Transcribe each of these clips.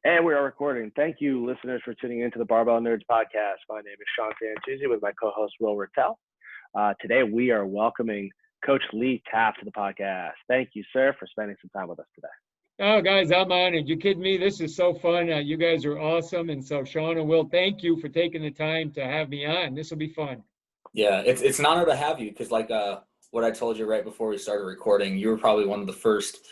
And we are recording. Thank you, listeners, for tuning into the Barbell Nerds podcast. My name is Sean Santucci with my co-host, Will Rattel. Today, we are welcoming Coach Lee Taft to the podcast. Thank you, sir, for spending some time with us today. Oh, guys, I'm honored. You kidding me? This is so fun. You guys are awesome. And so, Sean and Will, thank you for taking the time to have me on. This will be fun. Yeah, it's an honor to have you because what I told you right before we started recording, you were probably one of the first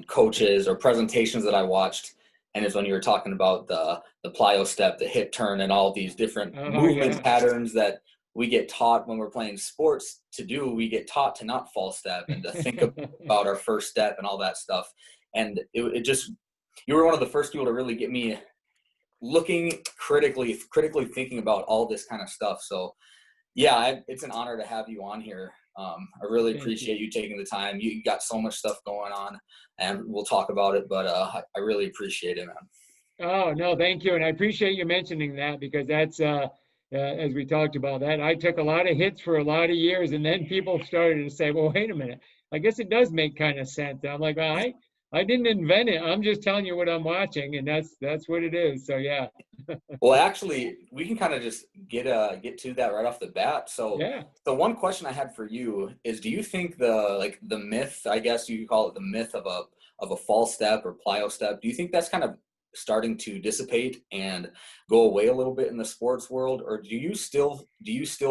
coaches or presentations that I watched. And it's when you were talking about the plyo step, the hip turn, and all these different movement patterns that we get taught when we're playing sports to do. We get taught to not false step and to think about our first step and all that stuff. And it just, you were one of the first people to really get me looking critically thinking about all this kind of stuff. So yeah, it's an honor to have you on here. I really appreciate you taking the time. You got so much stuff going on, and we'll talk about it, but I really appreciate it, man. Oh, no, thank you. And I appreciate you mentioning that because that's, as we talked about that, I took a lot of hits for a lot of years, and then people started to say, well, wait a minute, I guess it does make kind of sense. And I'm like, well, I didn't invent it. I'm just telling you what I'm watching, and that's what it is. So, yeah. Well, actually, we can kind of just get to that right off the bat. So, yeah. The one question I had for you is: do you think the myth, I guess you could call it the myth of a false step or plyo step, do you think that's kind of starting to dissipate and go away a little bit in the sports world, or do you still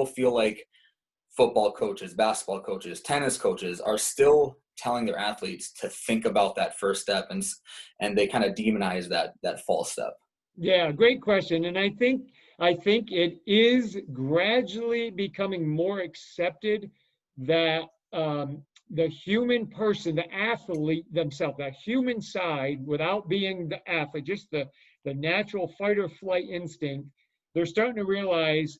feel like football coaches, basketball coaches, tennis coaches are still telling their athletes to think about that first step and they kind of demonize that false step? Yeah, great question. And I think it is gradually becoming more accepted that the human person, the athlete themselves, the human side, without being the athlete, just the natural fight or flight instinct, they're starting to realize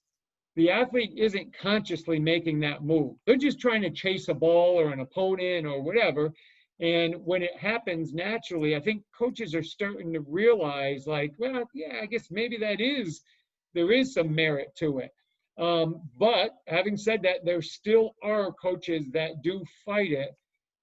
the athlete isn't consciously making that move. They're just trying to chase a ball or an opponent or whatever. And when it happens naturally, I think coaches are starting to realize, like, well, yeah, I guess maybe there is some merit to it. But having said that, there still are coaches that do fight it.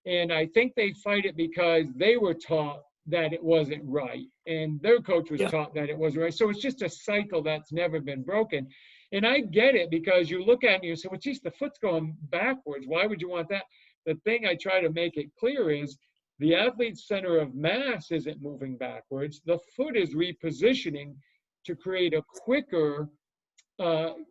And I think they fight it because they were taught that it wasn't right. And their coach was taught that it wasn't right. So it's just a cycle that's never been broken. And I get it because you look at it and you say, well, geez, the foot's going backwards. Why would you want that? The thing I try to make it clear is the athlete's center of mass isn't moving backwards. The foot is repositioning to create a quicker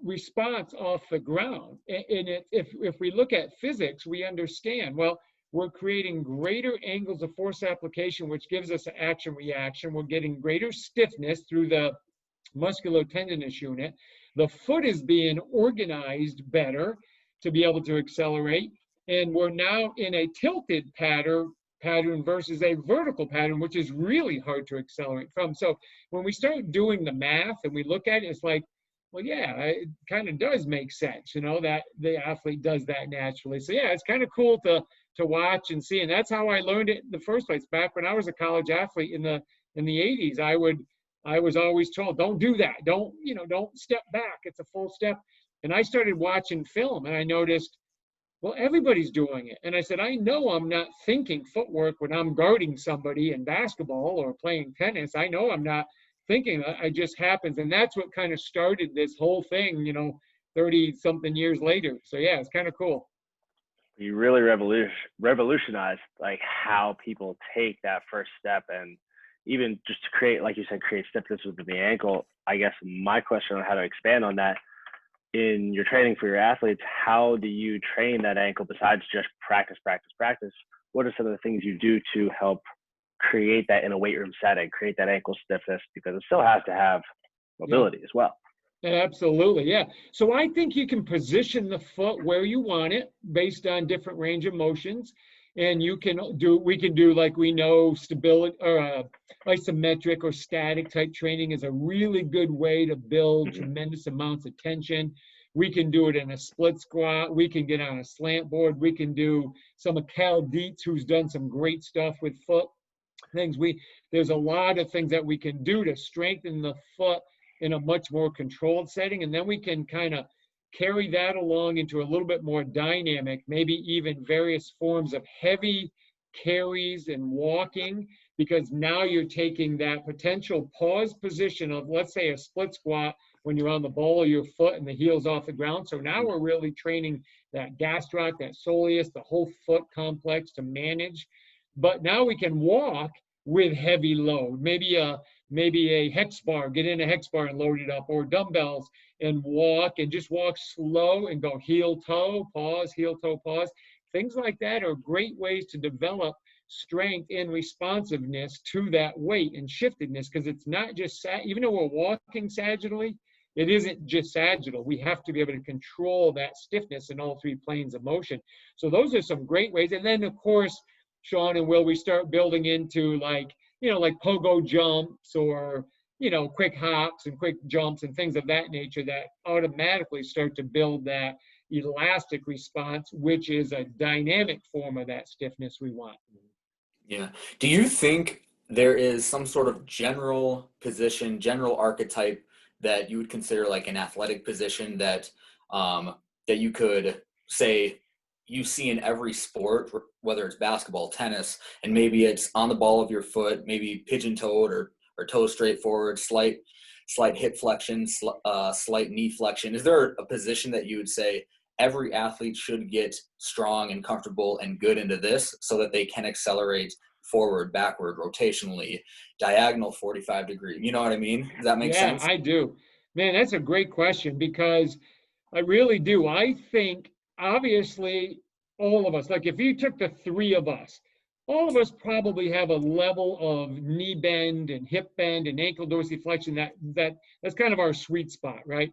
response off the ground. And if we look at physics, we understand, well, we're creating greater angles of force application, which gives us an action reaction. We're getting greater stiffness through the musculotendinous unit. The foot is being organized better to be able to accelerate. And we're now in a tilted pattern versus a vertical pattern, which is really hard to accelerate from. So when we start doing the math and we look at it, it's like, well, yeah, it kind of does make sense, that the athlete does that naturally. So yeah, it's kind of cool to watch and see. And that's how I learned it in the first place. Back when I was a college athlete in the 80s, I was always told, don't do that. Don't step back. It's a full step. And I started watching film and I noticed, well, everybody's doing it. And I said, I know I'm not thinking footwork when I'm guarding somebody in basketball or playing tennis. I know I'm not thinking that. It just happens. And that's what kind of started this whole thing, 30 something years later. So yeah, it's kind of cool. You really revolutionized like how people take that first step, and even just to create, like you said, create stiffness within the ankle. I guess my question on how to expand on that, in your training for your athletes, how do you train that ankle besides just practice? What are some of the things you do to help create that in a weight room setting, create that ankle stiffness, because it still has to have mobility as well? Absolutely, yeah. So I think you can position the foot where you want it based on different range of motions. And we can do like we know stability or isometric or static type training is a really good way to build tremendous amounts of tension. We can do it in a split squat. We can get on a slant board. We can do some of Cal Dietz, who's done some great stuff with foot things. There's a lot of things that we can do to strengthen the foot in a much more controlled setting. And then we can kind of carry that along into a little bit more dynamic, maybe even various forms of heavy carries and walking, because now you're taking that potential pause position of, let's say, a split squat when you're on the ball of your foot and the heel's off the ground. So now we're really training that gastroc, that soleus, the whole foot complex to manage. But now we can walk with heavy load, maybe a hex bar, get in a hex bar and load it up, or dumbbells, and walk, and just walk slow and go heel toe, pause, heel toe, pause. Things like that are great ways to develop strength and responsiveness to that weight and shiftedness, because it's not just, even though we're walking sagittally, it isn't just sagittal. We have to be able to control that stiffness in all three planes of motion. So those are some great ways. And then, of course, Sean and Will, we start building into like pogo jumps, or, quick hops and quick jumps and things of that nature that automatically start to build that elastic response, which is a dynamic form of that stiffness we want. Yeah. Do you think there is some sort of general position, general archetype that you would consider like an athletic position that that you could say you see in every sport, whether it's basketball, tennis, and maybe it's on the ball of your foot, maybe pigeon-toed or toe straight forward, slight hip flexion, slight knee flexion? Is there a position that you would say every athlete should get strong and comfortable and good into this so that they can accelerate forward, backward, rotationally, diagonal 45 degree? You know what I mean? Does that make sense? Yeah, I do. Man, that's a great question, because I really do. I think, obviously, all of us, like if you took the three of us, all of us probably have a level of knee bend and hip bend and ankle dorsiflexion that's kind of our sweet spot, right?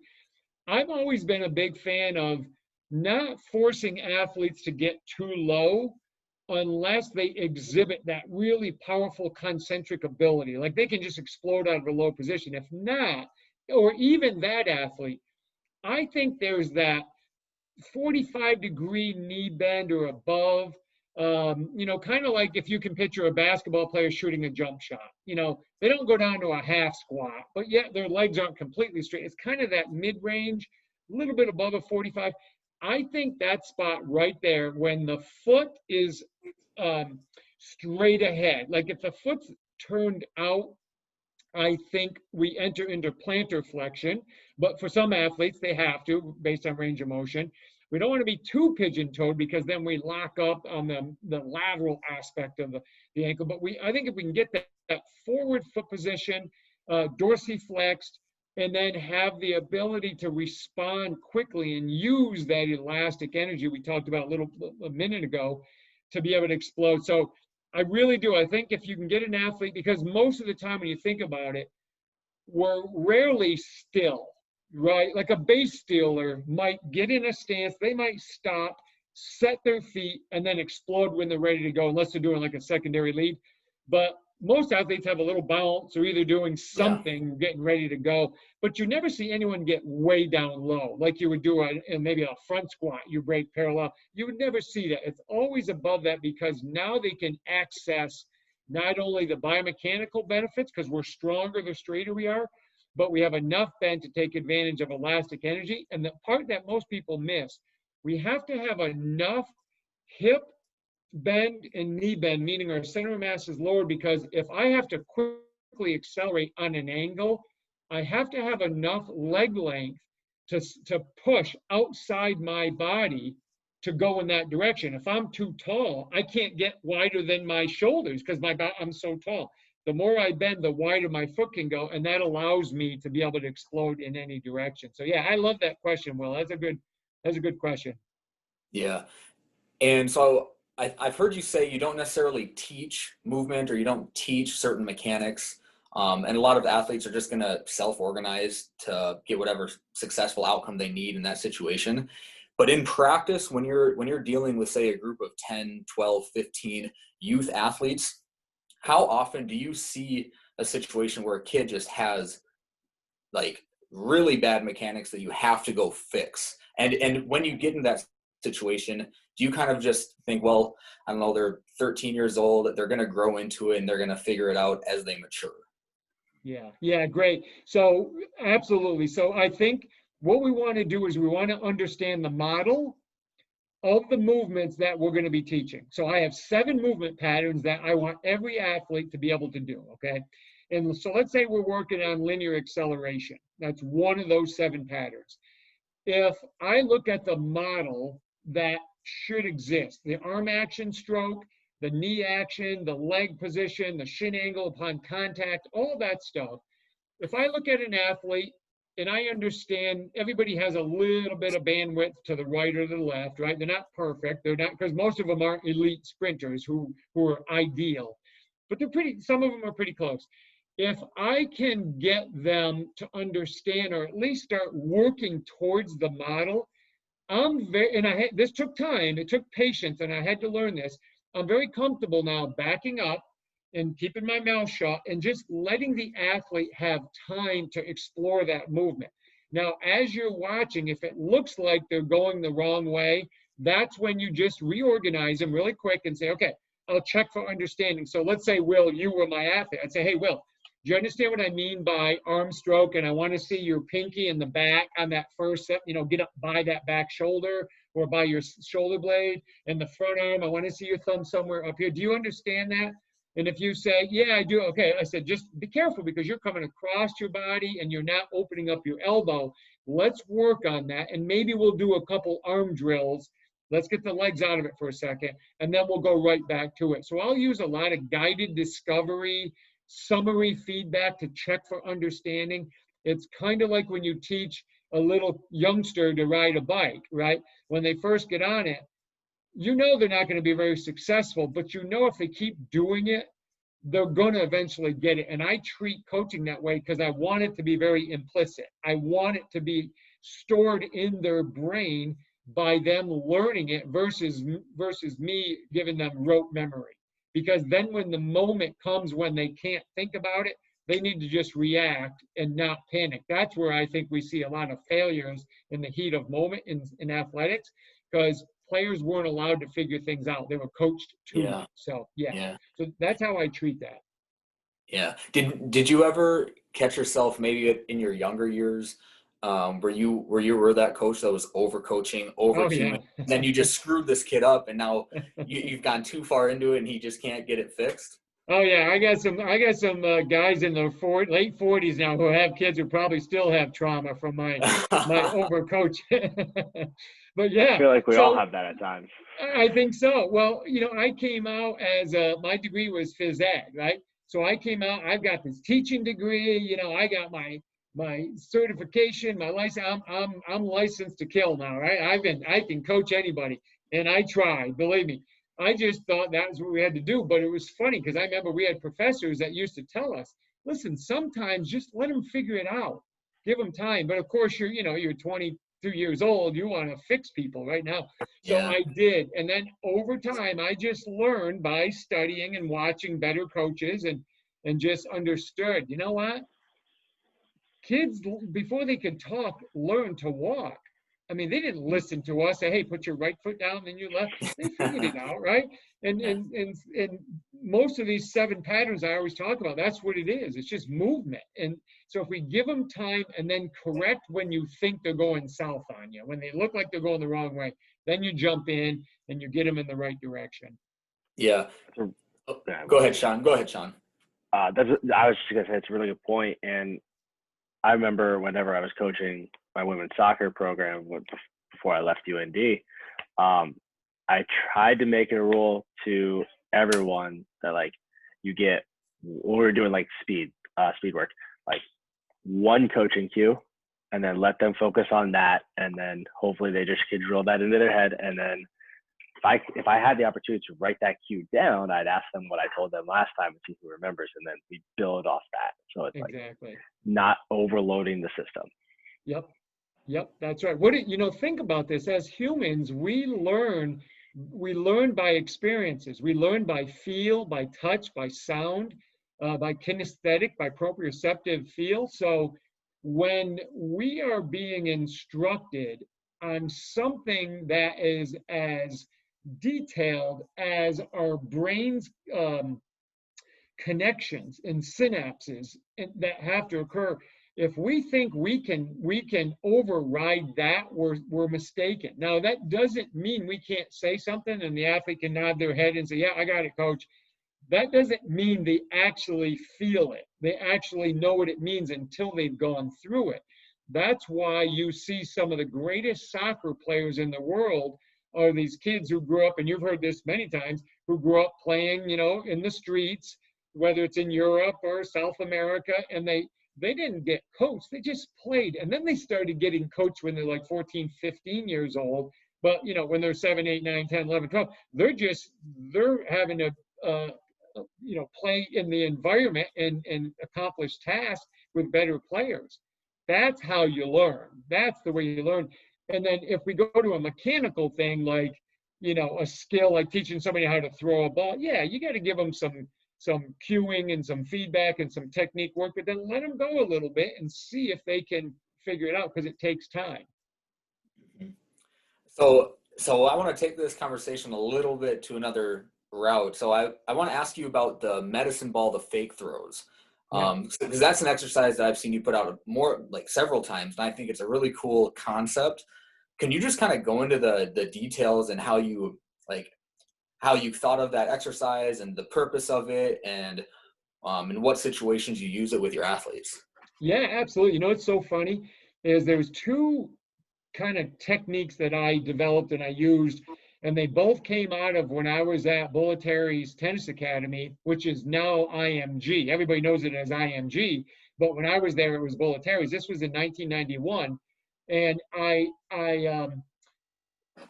I've always been a big fan of not forcing athletes to get too low unless they exhibit that really powerful concentric ability. Like they can just explode out of a low position. If not, or even that athlete, I think there's that 45-degree knee bend or above, kind of like if you can picture a basketball player shooting a jump shot. They don't go down to a half squat, but yet their legs aren't completely straight. It's kind of that mid-range, a little bit above a 45. I think that spot right there, when the foot is straight ahead, like if the foot's turned out, I think we enter into plantar flexion, but for some athletes, they have to, based on range of motion. We don't want to be too pigeon-toed, because then we lock up on the lateral aspect of the ankle. But I think if we can get that forward foot position, dorsiflexed, and then have the ability to respond quickly and use that elastic energy we talked about a minute ago to be able to explode. So I really do. I think if you can get an athlete, because most of the time when you think about it, we're rarely still, right? Like a base stealer might get in a stance, they might stop, set their feet, and then explode when they're ready to go, unless they're doing like a secondary lead. But most athletes have a little bounce, or either doing something, getting ready to go. But you never see anyone get way down low, like you would do in maybe a front squat, you break parallel. You would never see that. It's always above that, because now they can access not only the biomechanical benefits, because we're stronger the straighter we are, but we have enough bend to take advantage of elastic energy. And the part that most people miss, we have to have enough hip bend and knee bend, meaning our center of mass is lower, because if I have to quickly accelerate on an angle, I have to have enough leg length to push outside my body to go in that direction. If I'm too tall, I can't get wider than my shoulders, because I'm so tall. The more I bend, the wider my foot can go, and that allows me to be able to explode in any direction. So yeah, I love that question, Will. That's a good question. Yeah. And so I've heard you say you don't necessarily teach movement, or you don't teach certain mechanics. And a lot of athletes are just going to self-organize to get whatever successful outcome they need in that situation. But in practice, when you're dealing with, say, a group of 10, 12, 15 youth athletes, how often do you see a situation where a kid just has like really bad mechanics that you have to go fix? And when you get in that situation, do you kind of just think, well, I don't know, they're 13 years old, they're going to grow into it and they're going to figure it out as they mature? Yeah, great. So absolutely. So I think what we want to do is we want to understand the model, of the movements that we're going to be teaching. So I have 7 movement patterns that I want every athlete to be able to do, okay? And so let's say we're working on linear acceleration. That's one of those 7 patterns. If I look at the model that should exist, the arm action stroke, the knee action, the leg position, the shin angle upon contact, all that stuff, if I look at an athlete and I understand everybody has a little bit of bandwidth to the right or the left, right? They're not perfect. They're not, because most of them aren't elite sprinters who are ideal, but they're pretty, some of them are pretty close. If I can get them to understand or at least start working towards the model, I'm very, and this took time, it took patience, and I had to learn this. I'm very comfortable now backing up and keeping my mouth shut and just letting the athlete have time to explore that movement. Now, as you're watching, if it looks like they're going the wrong way, that's when you just reorganize them really quick and say, okay, I'll check for understanding. So let's say, Will, you were my athlete. I'd say, hey, Will, do you understand what I mean by arm stroke? And I want to see your pinky in the back on that first set, you know, get up by that back shoulder or by your shoulder blade, and the front arm, I want to see your thumb somewhere up here. Do you understand that? And if you say, yeah, I do, okay, I said, just be careful because you're coming across your body and you're not opening up your elbow. Let's work on that. And maybe we'll do a couple arm drills. Let's get the legs out of it for a second, and then we'll go right back to it. So I'll use a lot of guided discovery, summary feedback to check for understanding. It's kind of like when you teach a little youngster to ride a bike, right? When they first get on it, you know they're not going to be very successful, but you know if they keep doing it, they're going to eventually get it. And I treat coaching that way because I want it to be very implicit. I want it to be stored in their brain by them learning it versus me giving them rote memory. Because then when the moment comes when they can't think about it, they need to just react and not panic. That's where I think we see a lot of failures in the heat of moment in athletics, because players weren't allowed to figure things out. They were coached to. So yeah. So that's how I treat that. Yeah. Did you ever catch yourself maybe in your younger years where you were that coach that was overcoaching, overhuman, and then you just screwed this kid up, and now you've gone too far into it, and he just can't get it fixed? Oh yeah, I got some guys in their late 40s now who have kids who probably still have trauma from my overcoaching. But yeah, I feel like we all have that at times. I think so. Well, you know, I came out as my degree was phys ed, right? So I came out. I've got this teaching degree. You know, I got my certification, my license. I'm licensed to kill now, right? I can coach anybody, and I tried. Believe me. I just thought that was what we had to do. But it was funny because I remember we had professors that used to tell us, listen, sometimes just let them figure it out. Give them time. But of course, you're 22 years old. You want to fix people right now. So I did. And then over time, I just learned by studying and watching better coaches and just understood, you know what? Kids, before they could talk, learn to walk. I mean, they didn't listen to us, say, hey, put your right foot down, then your left. They figured it out, right? And most of these 7 patterns I always talk about, that's what it is. It's just movement. And so if we give them time and then correct when you think they're going south on you, when they look like they're going the wrong way, then you jump in and you get them in the right direction. Yeah. Go ahead, Sean. I was just going to say it's a really good point. And I remember whenever I was coaching my women's soccer program before I left UND, I tried to make it a rule to everyone that like you get, when we were doing like speed work, like 1 coaching cue, and then let them focus on that, and then hopefully they just could drill that into their head. And then if I had the opportunity to write that cue down, I'd ask them what I told them last time and see who remembers, and then we build off that. So it's like not overloading the system. Yep, that's right. Think about this. As humans, we learn by experiences. We learn by feel, by touch, by sound, by kinesthetic, by proprioceptive feel. So when we are being instructed on something that is as detailed as our brain's connections and synapses that have to occur, If we think we can override that, we're mistaken. Now, that doesn't mean we can't say something and the athlete can nod their head and say, yeah, I got it, coach. That doesn't mean they actually feel it. They actually know what it means until they've gone through it. That's why you see some of the greatest soccer players in the world are these kids who grew up, and you've heard this many times, who grew up playing, in the streets, whether it's in Europe or South America, and they didn't get coached, they just played. And then they started getting coached when they're like 14, 15 years old. But, when they're 7, 8, 9, 10, 11, 12, they're having to, play in the environment and accomplish tasks with better players. That's how you learn. That's the way you learn. And then if we go to a mechanical thing, like, a skill like teaching somebody how to throw a ball, yeah, you got to give them some cueing and some feedback and some technique work, but then let them go a little bit and see if they can figure it out, because it takes time. So I want to take this conversation a little bit to another route. So I want to ask you about the medicine ball, the fake throws. Because that's an exercise that I've seen you put out more, like several times, and I think it's a really cool concept. Can you just kind of go into the details and how you thought of that exercise and the purpose of it, and in what situations you use it with your athletes? Yeah, absolutely. What's so funny is there's two kind of techniques that I developed and I used, and they both came out of when I was at Bollettieri's Tennis Academy, which is now IMG. Everybody knows it as IMG, but when I was there, it was Bollettieri's. This was in 1991, and I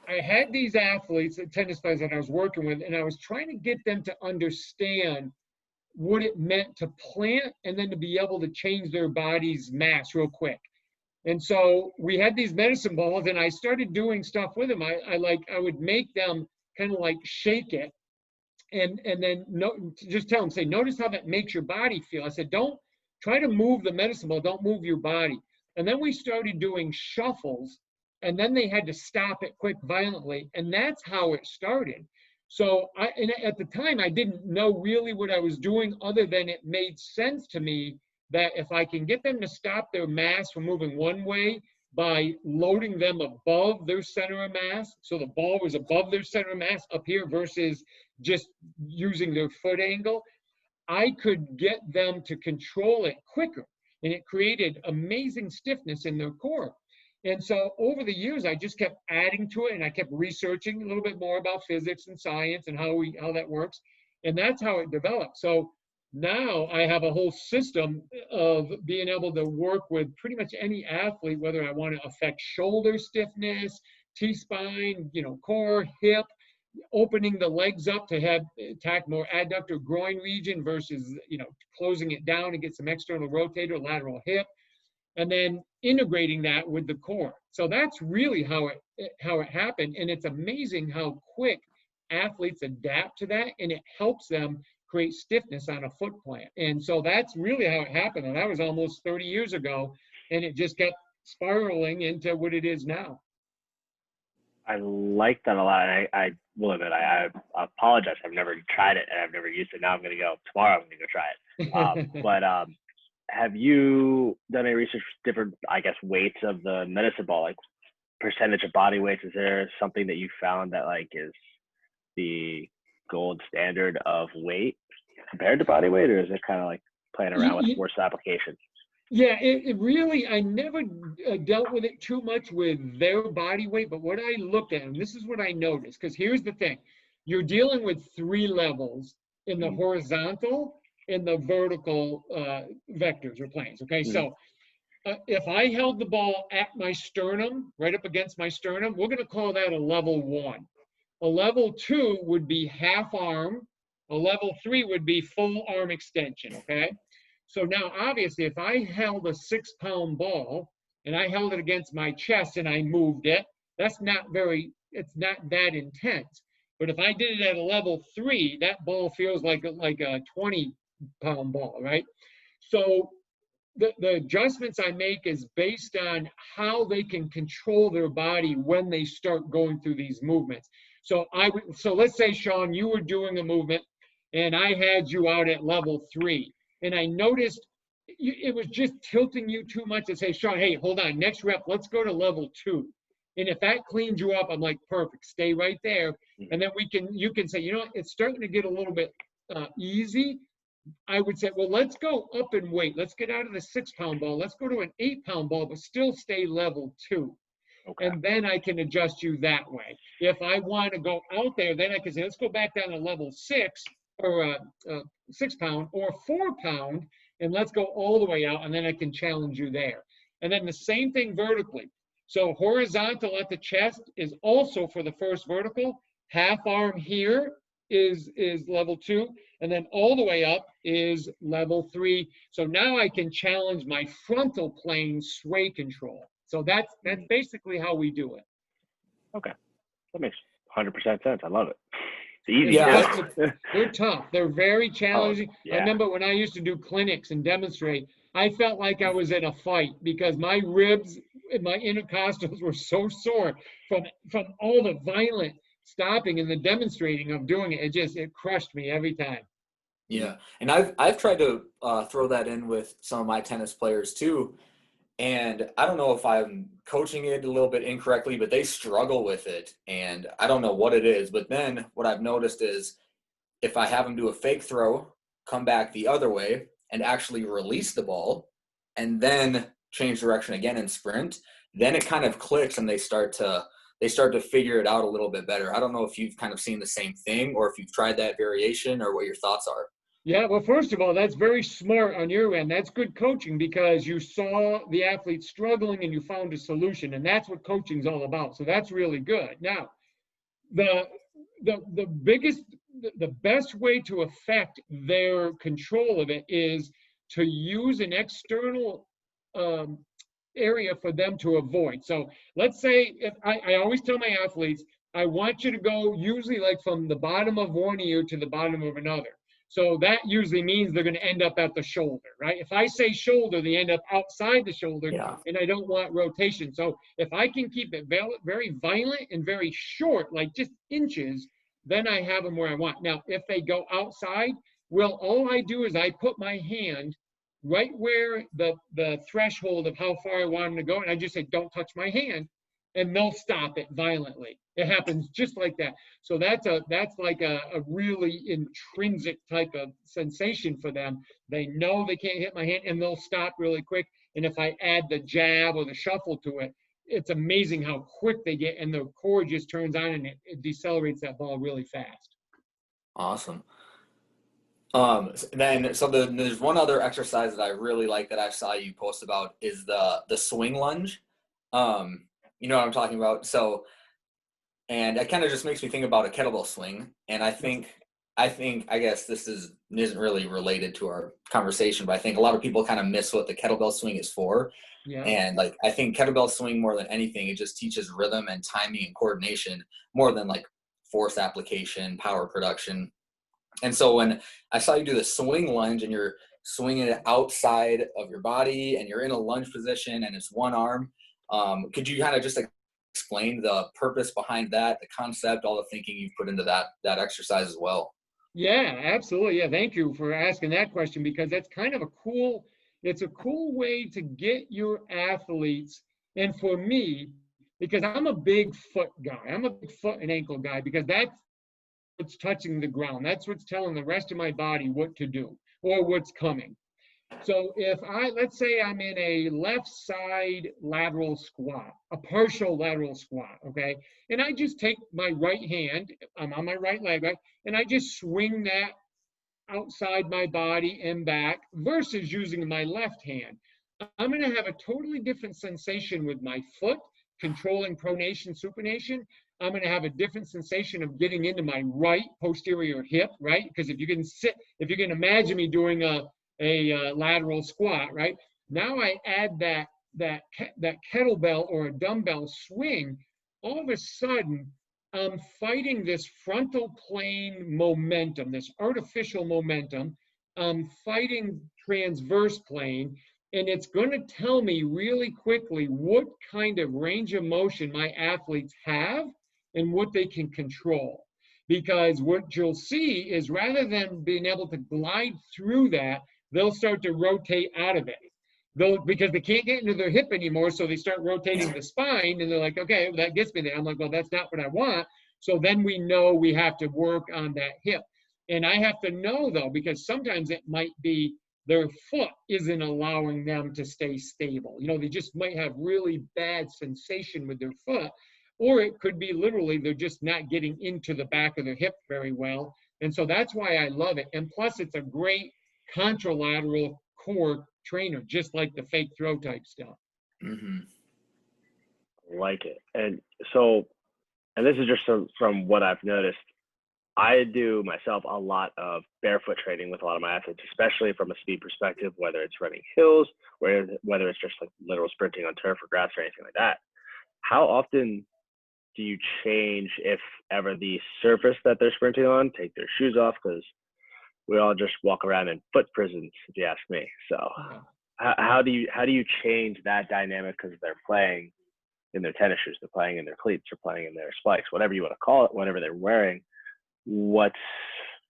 had these athletes, tennis players that I was working with, and I was trying to get them to understand what it meant to plant and then to be able to change their body's mass real quick. And so we had these medicine balls, and I started doing stuff with them. I would make them kind of like shake it, and then just tell them, say, notice how that makes your body feel. I said, don't try to move the medicine ball, don't move your body. And then we started doing shuffles, and then they had to stop it quick violently, and that's how it started. So at the time, I didn't know really what I was doing, other than it made sense to me that if I can get them to stop their mass from moving one way by loading them above their center of mass, so the ball was above their center of mass up here versus just using their foot angle, I could get them to control it quicker, and it created amazing stiffness in their core. And so over the years, I just kept adding to it, and I kept researching a little bit more about physics and science and how that works, and that's how it developed. So now I have a whole system of being able to work with pretty much any athlete, whether I want to affect shoulder stiffness, T-spine, core, hip, opening the legs up to have attack more adductor groin region versus, closing it down and get some external rotator, lateral hip, and then integrating that with the core. So that's really how it happened. And it's amazing how quick athletes adapt to that, and it helps them create stiffness on a foot plant. And so that's really how it happened. And that was almost 30 years ago, and it just kept spiraling into what it is now. I like that a lot. I will admit, I apologize. I've never tried it, and I've never used it. Now I'm going to go tomorrow. I'm going to go try it. But have you done any research for different, weights of the medicine ball, like percentage of body weights? Is there something that you found that is the gold standard of weight compared to body weight, or is it kind of playing around with force application? Yeah, it really, I never dealt with it too much with their body weight, but what I looked at, and this is what I noticed, because here's the thing, you're dealing with 3 levels in the horizontal and the vertical vectors or planes, okay? So if I held the ball at my sternum, right up against my sternum, we're gonna call that a level 1. A level 2 would be half arm. A level 3 would be full arm extension, okay? So now, obviously, if I held a 6-pound ball and I held it against my chest and I moved it, it's not that intense. But if I did it at a level 3, that ball feels like a 20-pound ball, right? So the adjustments I make is based on how they can control their body when they start going through these movements. So let's say, Sean, you were doing a movement and I had you out at level 3, and I noticed it was just tilting you too much to say, Sean, hey, hold on, next rep, let's go to level 2. And if that cleans you up, I'm like, perfect, stay right there. And then you can say, you know what, it's starting to get a little bit easy. I would say, well, let's go up in weight. Let's get out of the 6-pound ball. Let's go to an 8-pound ball, but still stay level 2. Okay. And then I can adjust you that way. If I want to go out there, then I can say, let's go back down to level 6 or 6-pound or 4-pound, and let's go all the way out, and then I can challenge you there. And then the same thing vertically. So horizontal at the chest is also for the first vertical. Half arm here is level 2, and then all the way up is level 3. So now I can challenge my frontal plane sway control. So that's basically how we do it. Okay, that makes 100% sense. I love it. It's easy. Yeah. They're tough. They're very challenging. Oh, yeah. I remember when I used to do clinics and demonstrate, I felt like I was in a fight because my ribs and my intercostals were so sore from all the violent stopping and the demonstrating of doing it. It crushed me every time. Yeah, and I've tried to throw that in with some of my tennis players too. And I don't know if I'm coaching it a little bit incorrectly, but they struggle with it. And I don't know what it is. But then what I've noticed is if I have them do a fake throw, come back the other way, and actually release the ball, and then change direction again and sprint, then it kind of clicks and they start to figure it out a little bit better. I don't know if you've kind of seen the same thing or if you've tried that variation or what your thoughts are. Yeah, well, first of all, that's very smart on your end. That's good coaching because you saw the athlete struggling and you found a solution, and that's what coaching's all about. So that's really good. Now, the best way to affect their control of it is to use an external area for them to avoid. So let's say if I always tell my athletes, I want you to go usually like from the bottom of one ear to the bottom of another. So that usually means they're going to end up at the shoulder, right? If I say shoulder, they end up outside the shoulder, Yeah. and I don't want rotation. So if I can keep it very violent and very short, like just inches, then I have them where I want. Now, if they go outside, well, all I do is I put my hand right where the threshold of how far I want them to go, and I just say, don't touch my hand, and they'll stop it violently. It happens just like that. So that's like a really intrinsic type of sensation for them. They know they can't hit my hand, and they'll stop really quick. And if I add the jab or the shuffle to it, it's amazing how quick they get, and the core just turns on and it decelerates that ball really fast. Awesome. There's one other exercise that I really like that I saw you post about is the swing lunge. You know what I'm talking about? So, and it kind of just makes me think about a kettlebell swing. And I guess this isn't really related to our conversation, but I think a lot of people kind of miss what the kettlebell swing is for. Yeah. And like, I think kettlebell swing more than anything, it just teaches rhythm and timing and coordination more than like force application, power production. And so when I saw you do the swing lunge and you're swinging it outside of your body and you're in a lunge position and it's one arm, could you kind of just explain the purpose behind that, the concept, all the thinking you've put into that exercise as well? Yeah, absolutely. Yeah, thank you for asking that question because that's kind of it's a cool way to get your athletes, and for me, because I'm a big foot guy, I'm a big foot and ankle guy because that's what's touching the ground. That's what's telling the rest of my body what to do or what's coming. So let's say I'm in a left side lateral squat, a partial lateral squat, okay? And I just take my right hand, I'm on my right leg, right? And I just swing that outside my body and back versus using my left hand. I'm going to have a totally different sensation with my foot, controlling pronation, supination. I'm going to have a different sensation of getting into my right posterior hip, right? Because if you can imagine me doing a lateral squat, right? Now I add that kettlebell or a dumbbell swing, all of a sudden I'm fighting this frontal plane momentum, this artificial momentum. I'm fighting transverse plane, and it's going to tell me really quickly what kind of range of motion my athletes have and what they can control. Because what you'll see is rather than being able to glide through that, they'll start to rotate out of it. Because they can't get into their hip anymore, so they start rotating the spine, and they're like, okay, well, that gets me there. I'm like, well, that's not what I want. So then we know we have to work on that hip. And I have to know, though, because sometimes it might be their foot isn't allowing them to stay stable. They just might have really bad sensation with their foot, or it could be literally they're just not getting into the back of their hip very well. And so that's why I love it. And plus, it's a great contralateral core trainer, just like the fake throw type stuff. Mm-hmm. Like it. And this is just from what I've noticed. I do myself a lot of barefoot training with a lot of my athletes, especially from a speed perspective, whether it's running hills, whether it's just like literal sprinting on turf or grass or anything like that. How often do you change, if ever, the surface that they're sprinting on, take their shoes off? Because we all just walk around in foot prisons, if you ask me. So how do you change that dynamic? Because they're playing in their tennis shoes, they're playing in their cleats, they're playing in their spikes, whatever you want to call it, whatever they're wearing. What's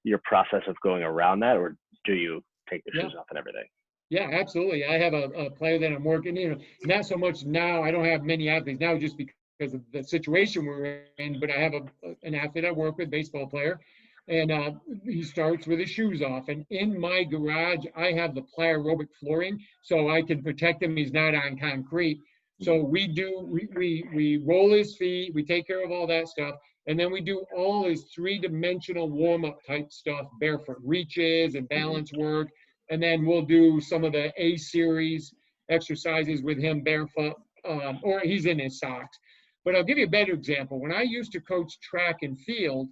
your process of going around that, or do you take the shoes off and everything? Yeah, absolutely. I have a player that I'm working, not so much now. I don't have many athletes now just because of the situation we're in, but I have an athlete I work with, baseball player, and he starts with his shoes off. And in my garage, I have the plyoaerobic flooring, so I can protect him. He's not on concrete. So we roll his feet, we take care of all that stuff. And then we do all his three-dimensional warm-up type stuff, barefoot reaches and balance work. And then we'll do some of the A-series exercises with him barefoot, or he's in his socks. But I'll give you a better example. When I used to coach track and field,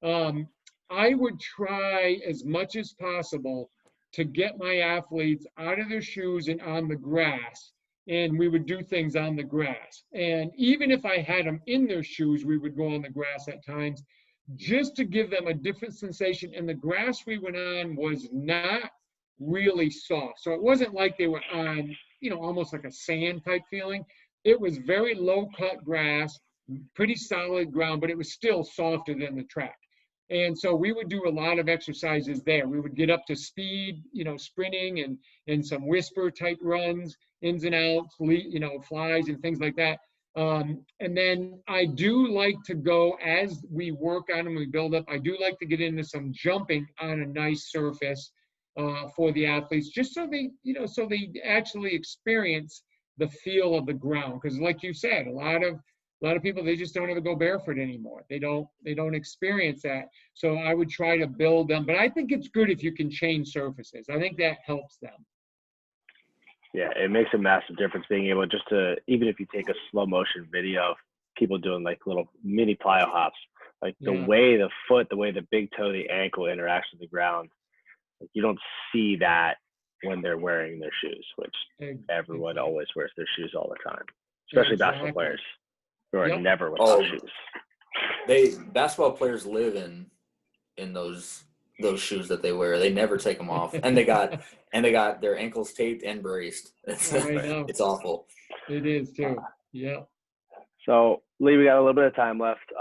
I would try as much as possible to get my athletes out of their shoes and on the grass. And we would do things on the grass. And even if I had them in their shoes, we would go on the grass at times just to give them a different sensation. And the grass we went on was not really soft. So it wasn't like they were on, almost like a sand type feeling. It was very low cut grass, pretty solid ground, but it was still softer than the track. And so we would do a lot of exercises there. We would get up to speed, sprinting and some whisper type runs, ins and outs, flies and things like that. And then I do like to go, as we work on them, we build up, I do like to get into some jumping on a nice surface for the athletes, just so they actually experience the feel of the ground. Because like you said, a lot of people, they just don't ever go barefoot anymore. They don't experience that. So I would try to build them, but I think it's good if you can change surfaces. I think that helps them. Yeah, it makes a massive difference being able just to, even if you take a slow motion video of people doing like little mini plyo hops, like the way the foot, the way the big toe, the ankle interacts with the ground, like you don't see that when they're wearing their shoes, which everyone always wears their shoes all the time, especially basketball players who are never without shoes. Basketball players live in those shoes that they wear. They never take them off, and they got their ankles taped and braced. It's awful. It is too. Yeah. So Lee, we got a little bit of time left.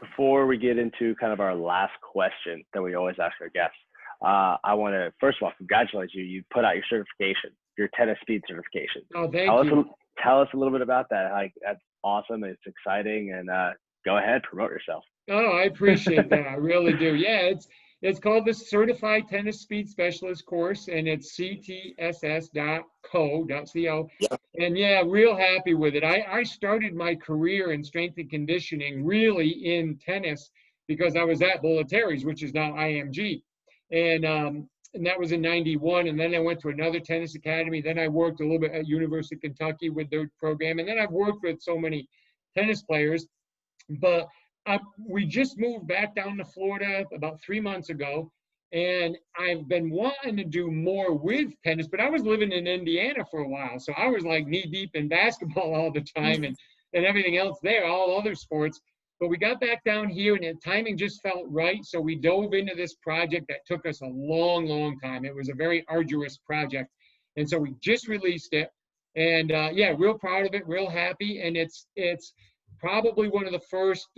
Before we get into kind of our last question that we always ask our guests, I want to first of all congratulate you. You put out your certification, your tennis speed certification. Oh, thank you. Tell us a little bit about that. Like, that's awesome. It's exciting, and go ahead, promote yourself. Oh, I appreciate that. I really do. Yeah, it's called the Certified Tennis Speed Specialist course, and it's ctss.co. Yep. And yeah, real happy with it. I started my career in strength and conditioning really in tennis because I was at Bollettieri's, which is now IMG. And that was in 91. And then I went to another tennis academy. Then I worked a little bit at University of Kentucky with their program. And then I've worked with so many tennis players. But we just moved back down to Florida about 3 months ago. And I've been wanting to do more with tennis, but I was living in Indiana for a while. So I was like knee deep in basketball all the time and everything else there, all other sports. But we got back down here and the timing just felt right. So we dove into this project that took us a long, long time. It was a very arduous project. And so we just released it. And yeah, real proud of it, real happy. And it's probably one of the first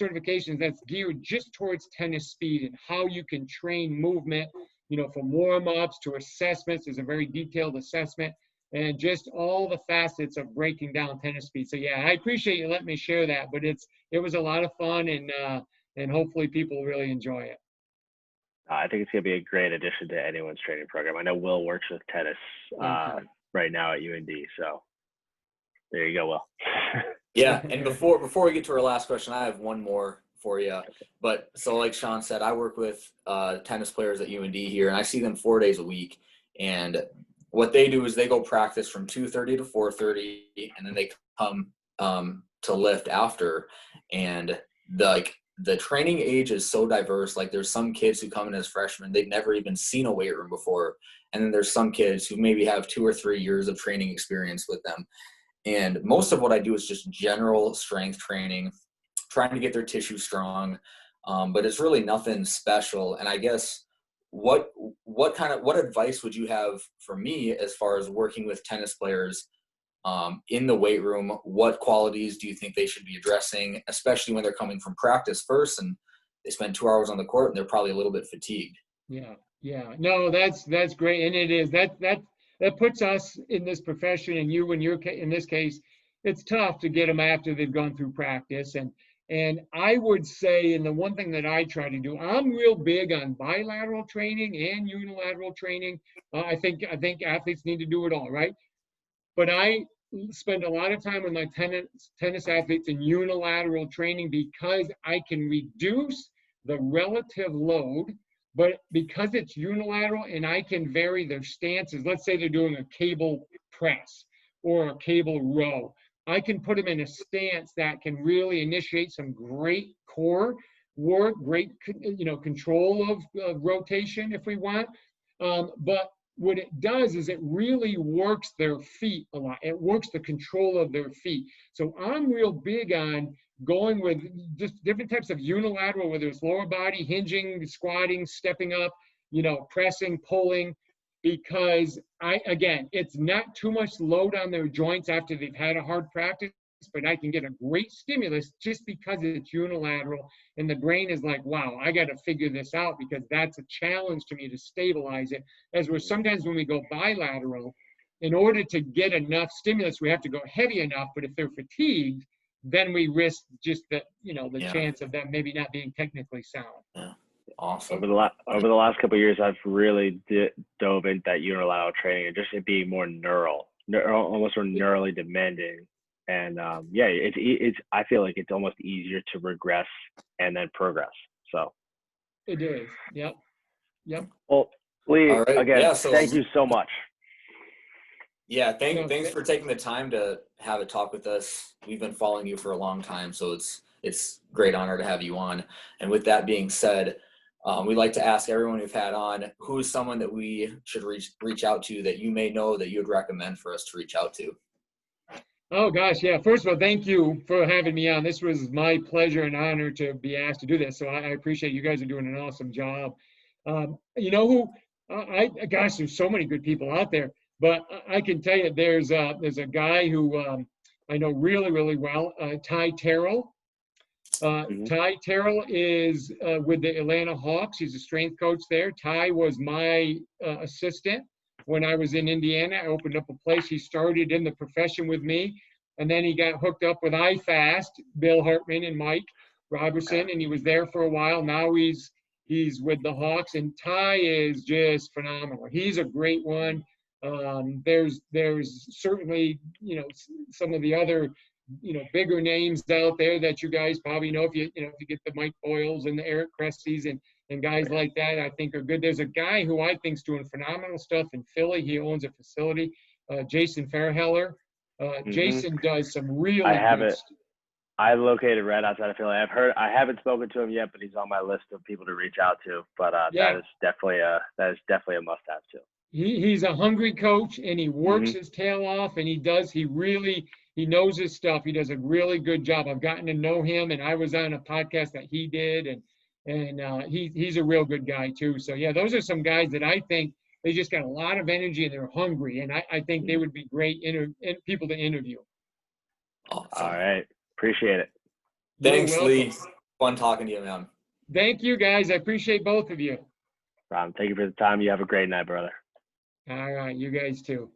certifications that's geared just towards tennis speed and how you can train movement from warm-ups to assessments. There's a very detailed assessment, and just all the facets of breaking down tennis speed. So yeah, I appreciate you letting me share that, but it was a lot of fun, and hopefully people really enjoy it. I think it's going to be a great addition to anyone's training program. I know Will works with tennis right now at UND, so there you go, Will. Yeah, and before we get to our last question, I have one more for you. But so like Sean said, I work with tennis players at UND here, and I see them 4 days a week. And what they do is they go practice from 2:30 to 4:30, and then they come to lift after. And the training age is so diverse. Like there's some kids who come in as freshmen, they've never even seen a weight room before. And then there's some kids who maybe have 2 or 3 years of training experience with them. And most of what I do is just general strength training, trying to get their tissue strong, but it's really nothing special. And I guess what advice would you have for me as far as working with tennis players in the weight room? What qualities do you think they should be addressing, especially when they're coming from practice first and they spend 2 hours on the court and they're probably a little bit fatigued? Yeah. No, that's great, and it is that puts us in this profession, and you in this case, it's tough to get them after they've gone through practice. And I would say, and the one thing that I try to do, I'm real big on bilateral training and unilateral training. I think athletes need to do it all, right? But I spend a lot of time with my tennis athletes in unilateral training because I can reduce the relative load. But because it's unilateral and I can vary their stances, let's say they're doing a cable press or a cable row, I can put them in a stance that can really initiate some great core work, great control of rotation if we want. But what it does is it really works their feet a lot. It works the control of their feet. So I'm real big on going with just different types of unilateral, whether it's lower body, hinging, squatting, stepping up, pressing, pulling, because it's not too much load on their joints after they've had a hard practice, but I can get a great stimulus just because it's unilateral, and the brain is like, wow, I got to figure this out, because that's a challenge to me to stabilize it. As we're sometimes when we go bilateral, in order to get enough stimulus, we have to go heavy enough, but if they're fatigued, then we risk just the chance of them maybe not being technically sound. Yeah. Awesome. Over the last couple of years, I've really dove into that unilateral training and just it being more almost more neurally demanding. And it's I feel like it's almost easier to regress and then progress. So it is. Yep. Well, Lee, right. again, thank you so much. Yeah, thanks for taking the time to have a talk with us. We've been following you for a long time, so it's a great honor to have you on. And with that being said, we'd like to ask everyone we've had on, who is someone that we should reach out to that you may know that you would recommend for us to reach out to? Oh gosh, yeah. First of all, thank you for having me on. This was my pleasure and honor to be asked to do this. So I appreciate you guys are doing an awesome job. There's so many good people out there. But I can tell you, there's a guy who I know really, really well, Ty Terrell. Ty Terrell is with the Atlanta Hawks. He's a strength coach there. Ty was my assistant when I was in Indiana. I opened up a place. He started in the profession with me, and then he got hooked up with iFast, Bill Hartman and Mike Robertson, and he was there for a while. Now he's with the Hawks, and Ty is just phenomenal. He's a great one. There's certainly, some of the other, bigger names out there that you guys probably know if you get the Mike Boyles and the Eric Cresties and guys like that, I think are good. There's a guy who I think is doing phenomenal stuff in Philly. He owns a facility, Jason Fairheller. Jason does some really good stuff. I located right outside of Philly. I haven't spoken to him yet, but he's on my list of people to reach out to. But that is definitely a must-have too. He's a hungry coach, and he works his tail off, and he knows his stuff. He does a really good job. I've gotten to know him, and I was on a podcast that he did, and he's a real good guy too. So yeah, those are some guys that I think they just got a lot of energy and they're hungry, and I think they would be great people to interview. Awesome. All right, appreciate it. Thanks, Lee. Fun talking to you, man. Thank you, guys. I appreciate both of you. Thank you for the time. You have a great night, brother. All right, you guys too.